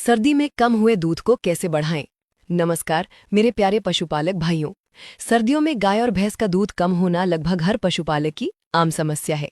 सर्दी में कम हुए दूध को कैसे बढ़ाएं? नमस्कार मेरे प्यारे पशुपालक भाइयों। सर्दियों में गाय और भैंस का दूध कम होना लगभग हर पशुपालक की आम समस्या है।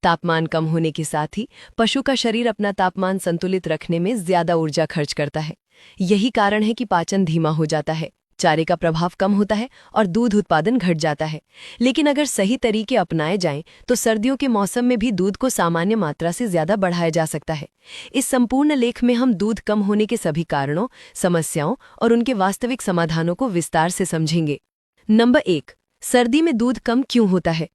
तापमान कम होने के साथ ही पशु का शरीर अपना तापमान संतुलित रखने में ज्यादा ऊर्जा खर्च करता है। यही कारण है कि पाचन धीमा हो जाता है, चारे का प्रभाव कम होता है और दूध उत्पादन घट जाता है। लेकिन अगर सही तरीके अपनाए जाएं तो सर्दियों के मौसम में भी दूध को सामान्य मात्रा से ज्यादा बढ़ाया जा सकता है। इस संपूर्ण लेख में हम दूध कम होने के सभी कारणों, समस्याओं और उनके वास्तविक समाधानों को विस्तार से समझेंगे। नंबर 1, सर्दी में दूध कम क्यों होता है?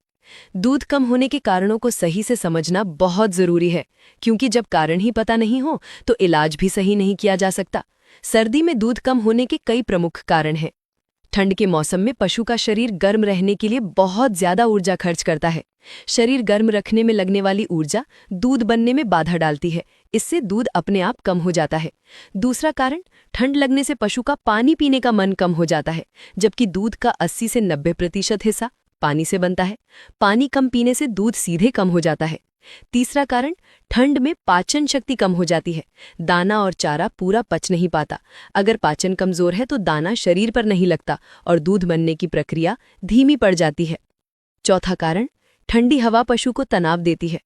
दूध कम होने के कारणों को सही से समझना बहुत जरूरी है, क्योंकि जब कारण ही पता नहीं हो तो इलाज भी सही नहीं किया जा सकता। सर्दी में दूध कम होने के कई प्रमुख कारण हैं। ठंड के मौसम में पशु का शरीर गर्म रहने के लिए बहुत ज्यादा ऊर्जा खर्च करता है। शरीर गर्म रखने में लगने वाली ऊर्जा दूध बनने में बाधा डालती है, इससे दूध अपने आप कम हो जाता है। दूसरा कारण, ठंड लगने से पशु का पानी पीने का मन कम हो जाता है, जबकि दूध का 80 से 90% हिस्सा पानी से बनता है। पानी कम पीने से दूध सीधे कम हो जाता है। तीसरा कारण, ठंड में पाचन शक्ति कम हो जाती है। दाना और चारा पूरा पच नहीं पाता। अगर पाचन कमजोर है तो दाना शरीर पर नहीं लगता और दूध बनने की प्रक्रिया धीमी पड़ जाती है। चौथा कारण, ठंडी हवा पशु को तनाव देती है।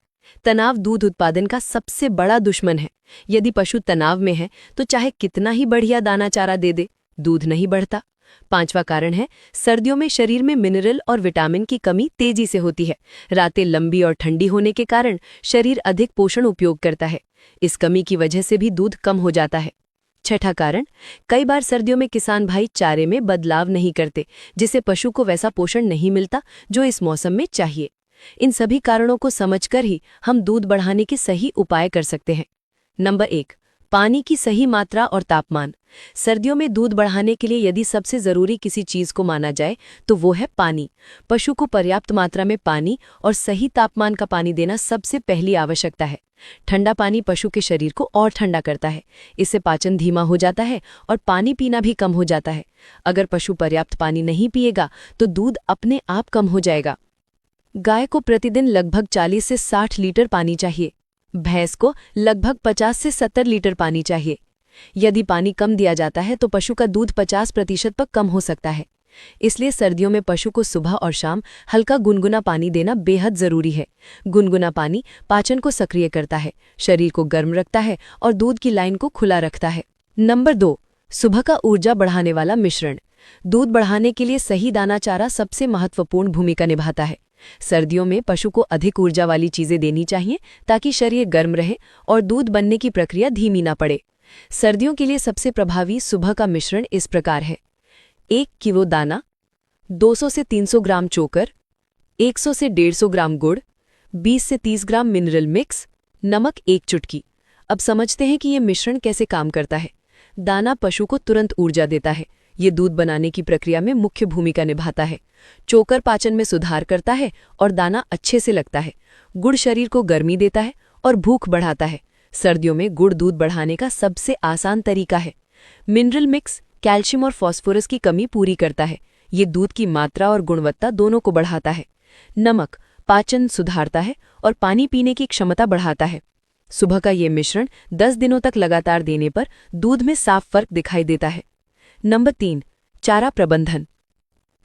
तनाव दूध उत्पादन का सबसे बड़ा दुश्मन है। यदि पशु तनाव में है तो चाहे कितना ही बढ़िया दाना चारा दे दे, दूध नहीं बढ़ता। पांचवा कारण है, सर्दियों में शरीर में मिनरल और विटामिन की कमी तेजी से होती है। रातें लंबी और ठंडी होने के कारण शरीर अधिक पोषण उपयोग करता है। इस कमी की वजह से भी दूध कम हो जाता है। छठा कारण, कई बार सर्दियों में किसान भाई चारे में बदलाव नहीं करते, जिससे पशु को वैसा पोषण नहीं मिलता जो इस मौसम में चाहिए। इन सभी कारणों को समझकर ही हम दूध बढ़ाने के सही उपाय कर सकते हैं। नंबर 1, पानी की सही मात्रा और तापमान। सर्दियों में दूध बढ़ाने के लिए यदि सबसे जरूरी किसी चीज को माना जाए तो वो है पानी। पशु को पर्याप्त मात्रा में पानी और सही तापमान का पानी देना सबसे पहली आवश्यकता है। ठंडा पानी पशु के शरीर को और ठंडा करता है, इससे पाचन धीमा हो जाता है और पानी पीना भी कम हो जाता है। अगर पशु पर्याप्त पानी नहीं पिएगा तो दूध अपने आप कम हो जाएगा। गाय को प्रतिदिन लगभग 40 से 60 लीटर पानी चाहिए। भैंस को लगभग 50 से 70 लीटर पानी चाहिए। यदि पानी कम दिया जाता है तो पशु का दूध 50% तक कम हो सकता है। इसलिए सर्दियों में पशु को सुबह और शाम हल्का गुनगुना पानी देना बेहद जरूरी है। गुनगुना पानी पाचन को सक्रिय करता है, शरीर को गर्म रखता है और दूध की लाइन को खुला रखता है। नंबर 2, सुबह का ऊर्जा बढ़ाने वाला मिश्रण। दूध बढ़ाने के लिए सही दाना चारा सबसे महत्वपूर्ण भूमिका निभाता है। सर्दियों में पशु को अधिक ऊर्जा वाली चीजें देनी चाहिए ताकि शरीर गर्म रहे और दूध बनने की प्रक्रिया धीमी ना पड़े। सर्दियों के लिए सबसे प्रभावी सुबह का मिश्रण इस प्रकार है: 1 किलो दाना, 200 से 300 ग्राम चोकर, 100 से 150 ग्राम गुड़, 20 से 30 ग्राम मिनरल मिक्स, नमक 1 चुटकी। अब समझते हैं कि ये मिश्रण कैसे काम करता है। दाना पशु को तुरंत ऊर्जा देता है। ये दूध बनाने की प्रक्रिया में मुख्य भूमिका निभाता है। चोकर पाचन में सुधार करता है और दाना अच्छे से लगता है। गुड़ शरीर को गर्मी देता है और भूख बढ़ाता है। सर्दियों में गुड़ दूध बढ़ाने का सबसे आसान तरीका है। मिनरल मिक्स कैल्शियम और फास्फोरस की कमी पूरी करता है। ये दूध की मात्रा और गुणवत्ता दोनों को बढ़ाता है। नमक पाचन सुधारता है और पानी पीने की क्षमता बढ़ाता है। सुबह का ये मिश्रण 10 दिनों तक लगातार देने पर दूध में साफ फर्क दिखाई देता है। नंबर 3, चारा प्रबंधन।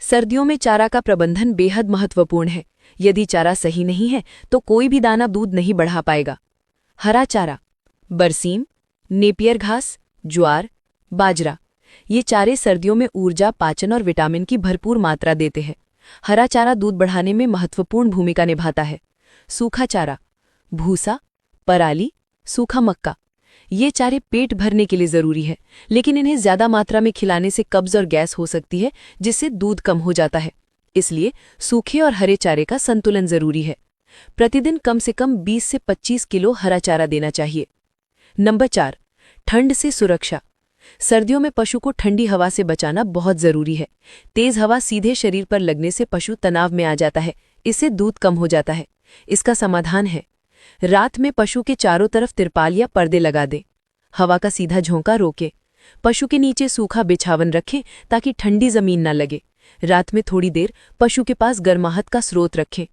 सर्दियों में चारा का प्रबंधन बेहद महत्वपूर्ण है। यदि चारा सही नहीं है तो कोई भी दाना दूध नहीं बढ़ा पाएगा। हरा चारा, बरसीम, नेपियर घास, ज्वार, बाजरा, ये चारे सर्दियों में ऊर्जा, पाचन और विटामिन की भरपूर मात्रा देते हैं। हरा चारा दूध बढ़ाने में महत्वपूर्ण भूमिका निभाता है। सूखा चारा, भूसा, पराली, सूखा मक्का, ये चारे पेट भरने के लिए जरूरी है, लेकिन इन्हें ज्यादा मात्रा में खिलाने से कब्ज और गैस हो सकती है, जिससे दूध कम हो जाता है। इसलिए सूखे और हरे चारे का संतुलन जरूरी है। प्रतिदिन कम से कम 20 से 25 किलो हरा चारा देना चाहिए। नंबर 4, ठंड से सुरक्षा। सर्दियों में पशु को ठंडी हवा से बचाना बहुत जरूरी है। तेज हवा सीधे शरीर पर लगने से पशु तनाव में आ जाता है, इससे दूध कम हो जाता है। इसका समाधान है, रात में पशु के चारों तरफ तिरपाल या पर्दे लगा दे। हवा का सीधा झोंका रोके। पशु के नीचे सूखा बिछावन रखें ताकि ठंडी जमीन न लगे। रात में थोड़ी देर पशु के पास गर्माहट का स्रोत रखें।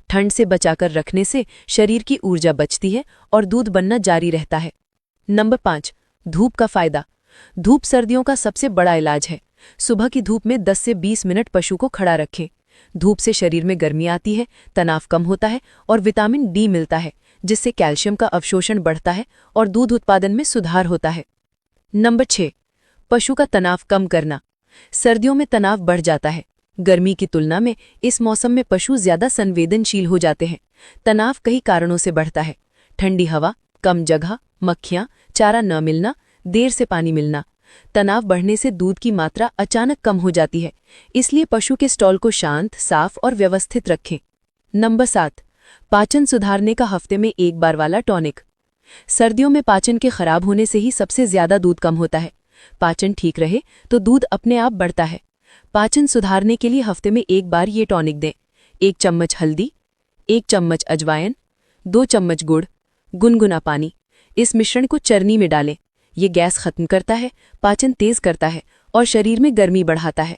ठंड से बचाकर रखने से शरीर की ऊर्जा बचती है और दूध बनना जारी रहता है। नंबर 5, धूप का फायदा। धूप सर्दियों का सबसे बड़ा इलाज है। सुबह की धूप में 10 से 20 मिनट पशु को खड़ा रखें। धूप से शरीर में गर्मी आती है, तनाव कम होता है और विटामिन डी मिलता है, जिससे कैल्शियम का अवशोषण बढ़ता है और दूध उत्पादन में सुधार होता है। नंबर 6, पशु का तनाव कम करना। सर्दियों में तनाव बढ़ जाता है। गर्मी की तुलना में इस मौसम में पशु ज्यादा संवेदनशील हो जाते हैं। तनाव कई कारणों से बढ़ता है। ठंडी हवा, कम जगह, मक्खियां, चारा न मिलना, देर से पानी मिलना। तनाव बढ़ने से दूध की मात्रा अचानक कम हो जाती है, इसलिए पशु के स्टॉल को शांत, साफ और व्यवस्थित रखें। नंबर 7, पाचन सुधारने का हफ्ते में एक बार वाला टॉनिक। सर्दियों में पाचन के खराब होने से ही सबसे ज्यादा दूध कम होता है। पाचन ठीक रहे तो दूध अपने आप बढ़ता है। पाचन सुधारने के लिए हफ्ते में एक बार ये टॉनिक दें। 1 चम्मच हल्दी, 1 चम्मच अजवाइन, 2 चम्मच गुड़, गुनगुना पानी। इस मिश्रण को चरनी में डालें। ये गैस खत्म करता है, पाचन तेज करता है और शरीर में गर्मी बढ़ाता है।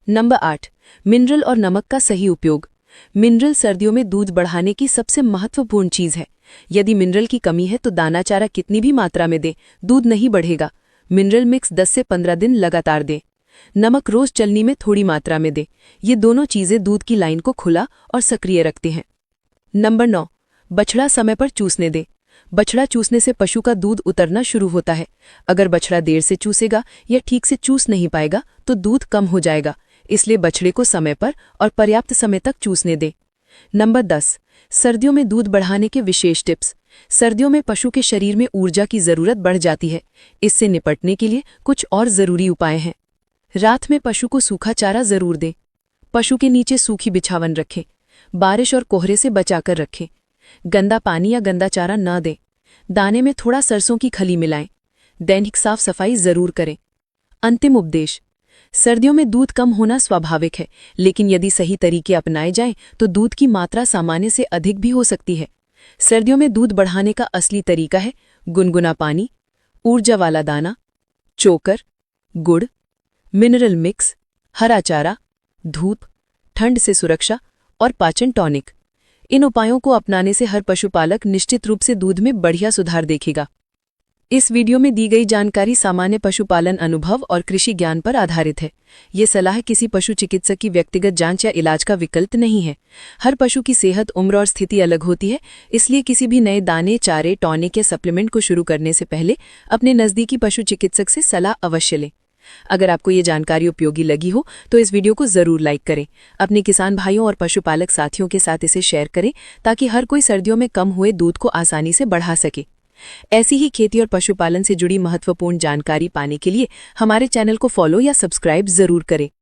नंबर 8, मिनरल और नमक का सही उपयोग। मिनरल सर्दियों में दूध बढ़ाने की सबसे महत्वपूर्ण चीज है। यदि मिनरल की कमी है तो दाना चारा कितनी भी मात्रा में दे, दूध नहीं बढ़ेगा। मिनरल मिक्स 10 से 15 दिन लगातार दें। नमक रोज चलनी में थोड़ी मात्रा में दें। ये दोनों चीजें दूध की लाइन को खुला और सक्रिय रखते हैं। नंबर 9, बछड़ा समय पर चूसने दें। बछड़ा चूसने से पशु का दूध उतरना शुरू होता है। अगर बछड़ा देर से चूसेगा या ठीक से चूस नहीं पाएगा तो दूध कम हो जाएगा, इसलिए बछड़े को समय पर और पर्याप्त समय तक चूसने दें। नंबर 10, सर्दियों में दूध बढ़ाने के विशेष टिप्स। सर्दियों में पशु के शरीर में ऊर्जा की जरूरत बढ़ जाती है। इससे निपटने के लिए कुछ और जरूरी उपाय हैं। रात में पशु को सूखा चारा जरूर दें। पशु के नीचे सूखी बिछावन रखें। बारिश और कोहरे से बचाकर रखें। गंदा पानी या गंदा चारा न दें। दाने में थोड़ा सरसों की खली मिलाएं। दैनिक साफ सफाई जरूर करें। अंतिम उपदेश। सर्दियों में दूध कम होना स्वाभाविक है, लेकिन यदि सही तरीके अपनाए जाएं तो दूध की मात्रा सामान्य से अधिक भी हो सकती है। सर्दियों में दूध बढ़ाने का असली तरीका है गुनगुना पानी, ऊर्जा वाला दाना, चोकर, गुड़, मिनरल मिक्स, हरा चारा, धूप, ठंड से सुरक्षा और पाचन टॉनिक। इन उपायों को अपनाने से हर पशुपालक निश्चित रूप से दूध में बढ़िया सुधार देखेगा। इस वीडियो में दी गई जानकारी सामान्य पशुपालन अनुभव और कृषि ज्ञान पर आधारित है। ये सलाह किसी पशु चिकित्सक की व्यक्तिगत जांच या इलाज का विकल्प नहीं है। हर पशु की सेहत, उम्र और स्थिति अलग होती है, इसलिए किसी भी नए दाने, चारे, टॉनिक या सप्लीमेंट को शुरू करने से पहले अपने नज़दीकी पशु चिकित्सक से सलाह अवश्य लें। अगर आपको ये जानकारी उपयोगी लगी हो तो इस वीडियो को जरूर लाइक करें। अपने किसान भाइयों और पशुपालक साथियों के साथ इसे शेयर करें ताकि हर कोई सर्दियों में कम हुए दूध को आसानी से बढ़ा सके। ऐसी ही खेती और पशुपालन से जुड़ी महत्वपूर्ण जानकारी पाने के लिए हमारे चैनल को फॉलो या सब्सक्राइब जरूर करें।